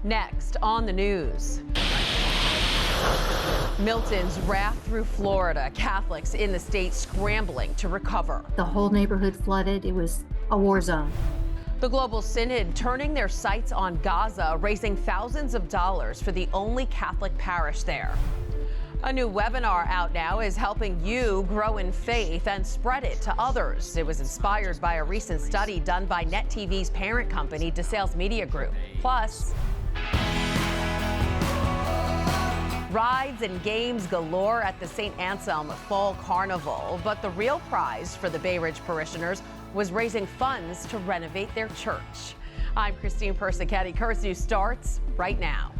Next on the news. Milton's wrath through Florida. Catholics in the state scrambling to recover. The whole neighborhood flooded. It was a war zone. The Global Synod turning their sights on Gaza, raising thousands of dollars for the only Catholic parish there. A new webinar out now is helping you grow in faith and spread it to others. It was inspired by a recent study done by Net TV's parent company, DeSales Media Group. Plus, rides and games galore at the St. Anselm Fall Carnival. But the real prize for the Bay Ridge parishioners was raising funds to renovate their church. I'm Christine Persichetti. Curse News starts right now.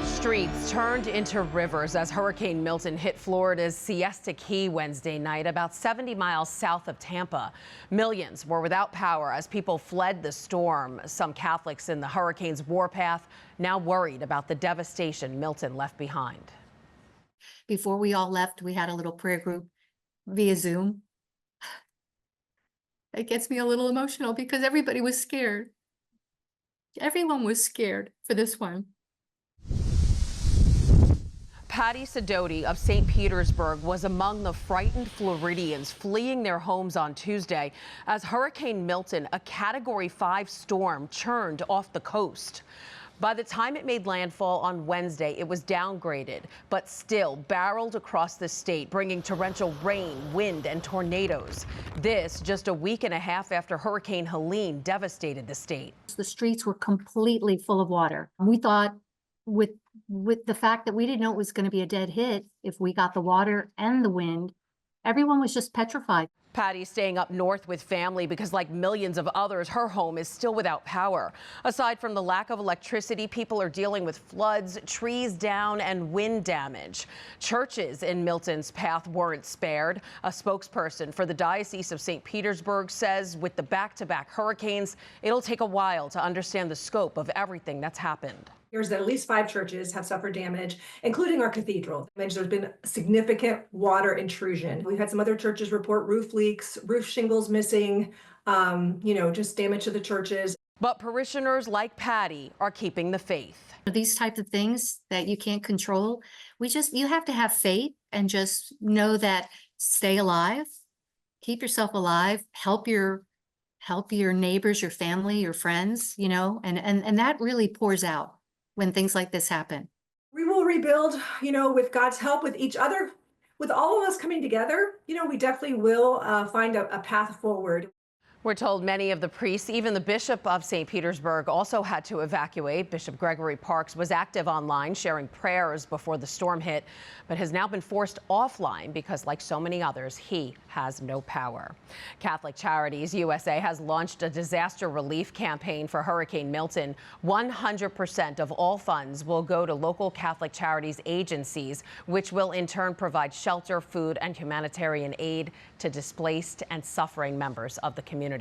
Streets turned into rivers as Hurricane Milton hit Florida's Siesta Key Wednesday night, about 70 miles south of Tampa. Millions were without power as people fled the storm. Some Catholics in the hurricane's warpath now worried about the devastation Milton left behind. Before we all left, we had a little prayer group via Zoom. It gets me a little emotional because everybody was scared. Everyone was scared for this one. Patty Sidoti of St. Petersburg was among the frightened Floridians fleeing their homes on Tuesday as Hurricane Milton, a Category 5 storm, churned off the coast. By the time it made landfall on Wednesday, it was downgraded, but still barreled across the state, bringing torrential rain, wind, and tornadoes. This just a week and a half after Hurricane Helene devastated the state. The streets were completely full of water. We thought with the fact that we didn't know it was going to be a dead hit, if we got the water and the wind, everyone was just petrified. Patty's staying up north with family because, like millions of others, her home is still without power. Aside from the lack of electricity, people are dealing with floods, trees down, and wind damage. Churches in Milton's path weren't spared. A spokesperson for the Diocese of St. Petersburg says with the back-to-back hurricanes, it'll take a while to understand the scope of everything that's happened. Here's that at least 5 churches have suffered damage, including our cathedral. There's been significant water intrusion. We've had some other churches report roof leaks, roof shingles missing, just damage to the churches. But parishioners like Patty are keeping the faith. These types of things that you can't control, you have to have faith and just know that stay alive, keep yourself alive, help your neighbors, your family, your friends, and that really pours out when things like this happen. We will rebuild, with God's help, with each other, with all of us coming together, we definitely will find a path forward. We're told many of the priests, even the Bishop of St. Petersburg, also had to evacuate. Bishop Gregory Parks was active online, sharing prayers before the storm hit, but has now been forced offline because, like so many others, he has no power. Catholic Charities USA has launched a disaster relief campaign for Hurricane Milton. 100% of all funds will go to local Catholic Charities agencies, which will in turn provide shelter, food, and humanitarian aid to displaced and suffering members of the community.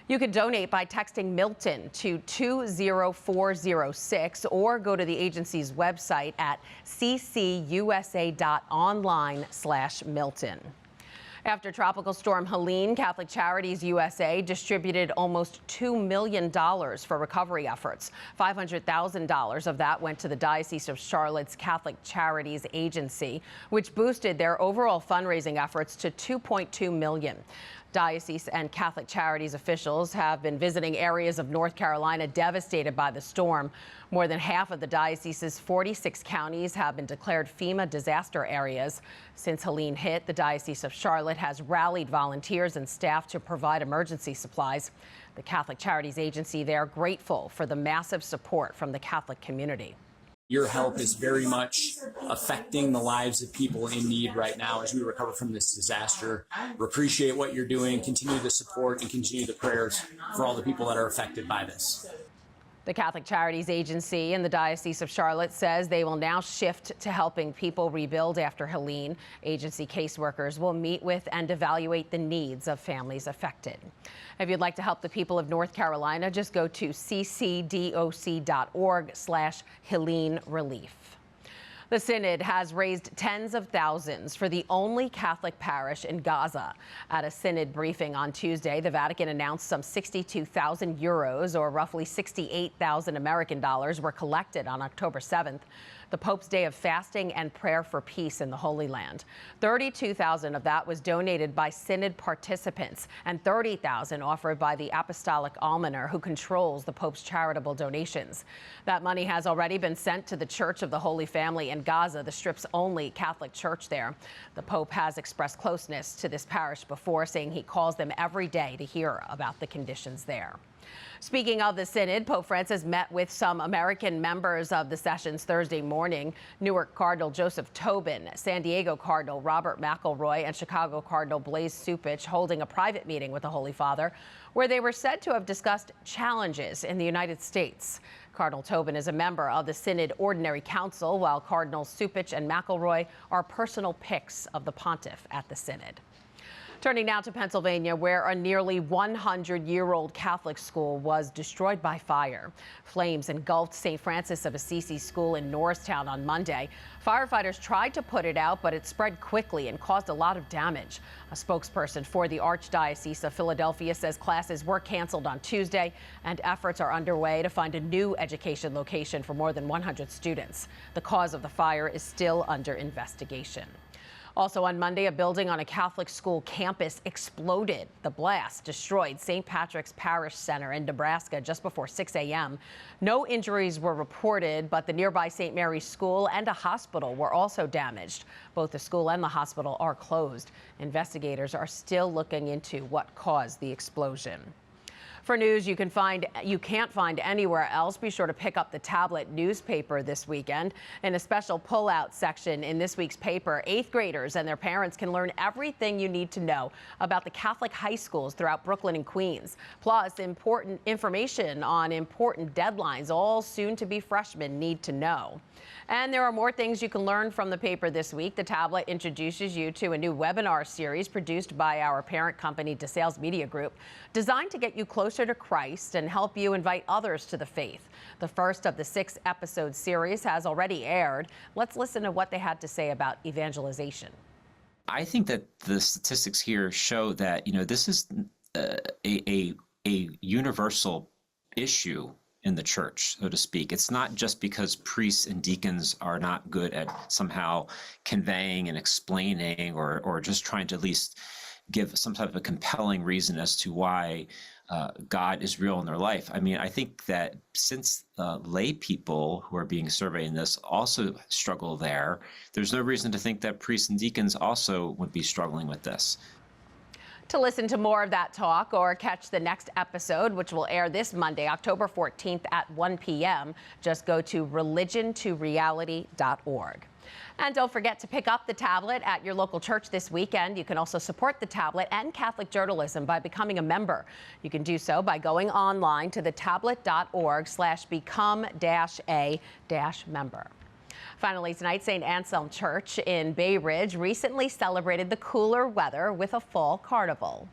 You can donate by texting Milton to 20406 or go to the agency's website at ccusa.online/Milton. After Tropical Storm Helene, Catholic Charities USA distributed almost $2 million for recovery efforts. $500,000 of that went to the Diocese of Charlotte's Catholic Charities Agency, which boosted their overall fundraising efforts to $2.2 million. Diocese and Catholic Charities officials have been visiting areas of North Carolina devastated by the storm. More than half of the diocese's 46 counties have been declared FEMA disaster areas. Since Helene hit, the Diocese of Charlotte has rallied volunteers and staff to provide emergency supplies. The Catholic Charities Agency there grateful for the massive support from the Catholic community. Your help is very much affecting the lives of people in need right now as we recover from this disaster. We appreciate what you're doing, continue the support, and continue the prayers for all the people that are affected by this. The Catholic Charities Agency in the Diocese of Charlotte says they will now shift to helping people rebuild after Helene. Agency caseworkers will meet with and evaluate the needs of families affected. If you'd like to help the people of North Carolina, just go to ccdoc.org/Helene Relief. The Synod has raised tens of thousands for the only Catholic parish in Gaza. At a Synod briefing on Tuesday, the Vatican announced some 62,000 euros, or roughly 68,000 American dollars, were collected on October 7th, the Pope's day of fasting and prayer for peace in the Holy Land. 32,000 of that was donated by Synod participants, and 30,000 offered by the Apostolic Almoner, who controls the Pope's charitable donations. That money has already been sent to the Church of the Holy Family in Gaza, the Strip's only Catholic church there. The Pope has expressed closeness to this parish before, saying he calls them every day to hear about the conditions there. Speaking of the Synod, Pope Francis met with some American members of the sessions Thursday morning. Newark Cardinal Joseph Tobin, San Diego Cardinal Robert McElroy, and Chicago Cardinal Blase Cupich holding a private meeting with the Holy Father, where they were said to have discussed challenges in the United States. Cardinal Tobin is a member of the Synod Ordinary Council, while Cardinals Cupich and McElroy are personal picks of the Pontiff at the Synod. Turning now to Pennsylvania, where a nearly 100-year-old Catholic school was destroyed by fire. Flames engulfed St. Francis of Assisi School in Norristown on Monday. Firefighters tried to put it out, but it spread quickly and caused a lot of damage. A spokesperson for the Archdiocese of Philadelphia says classes were canceled on Tuesday, and efforts are underway to find a new education location for more than 100 students. The cause of the fire is still under investigation. Also on Monday, a building on a Catholic school campus exploded. The blast destroyed St. Patrick's Parish Center in Nebraska just before 6 a.m. No injuries were reported, but the nearby St. Mary's School and a hospital were also damaged. Both the school and the hospital are closed. Investigators are still looking into what caused the explosion. For news you can't find anywhere else, be sure to pick up the Tablet newspaper this weekend. In a special pullout section in this week's paper, 8th graders and their parents can learn everything you need to know about the Catholic high schools throughout Brooklyn and Queens. Plus, important information on important deadlines all soon-to-be freshmen need to know. And there are more things you can learn from the paper this week. The Tablet introduces you to a new webinar series produced by our parent company, DeSales Media Group, designed to get you closer to Christ and help you invite others to the faith. The first of the 6-episode series has already aired. Let's listen to what they had to say about evangelization. I think that the statistics here show that, this is a universal issue in the church, so to speak. It's not just because priests and deacons are not good at somehow conveying and explaining or just trying to at least give some type of a compelling reason as to why God is real in their life. I mean, I think that since lay people who are being surveyed in this also struggle there's no reason to think that priests and deacons also would be struggling with this. To listen to more of that talk or catch the next episode, which will air this Monday, October 14th at 1 p.m., just go to religiontoreality.org. And don't forget to pick up the Tablet at your local church this weekend. You can also support the Tablet and Catholic journalism by becoming a member. You can do so by going online to thetablet.org/become-a-member. Finally, tonight, St. Anselm Church in Bay Ridge recently celebrated the cooler weather with a fall carnival.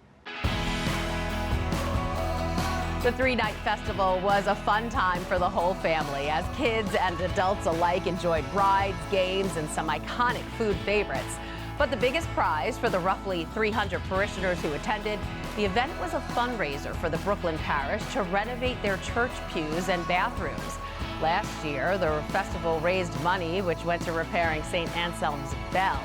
The 3-night festival was a fun time for the whole family as kids and adults alike enjoyed rides, games, and some iconic food favorites. But the biggest prize for the roughly 300 parishioners who attended, the event was a fundraiser for the Brooklyn parish to renovate their church pews and bathrooms. Last year, the festival raised money, which went to repairing St. Anselm's bell.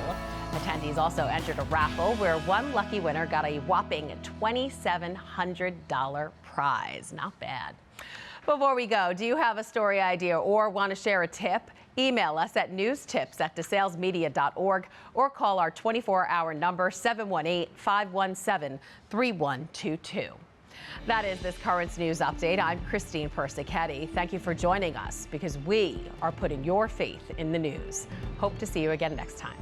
Attendees also entered a raffle where one lucky winner got a whopping $2,700 prize. Not bad. Before we go, do you have a story idea or want to share a tip? Email us at newstips@desalesmedia.org or call our 24-hour number 718-517-3122. That is this Currents News Update. I'm Christine Persichetti. Thank you for joining us because we are putting your faith in the news. Hope to see you again next time.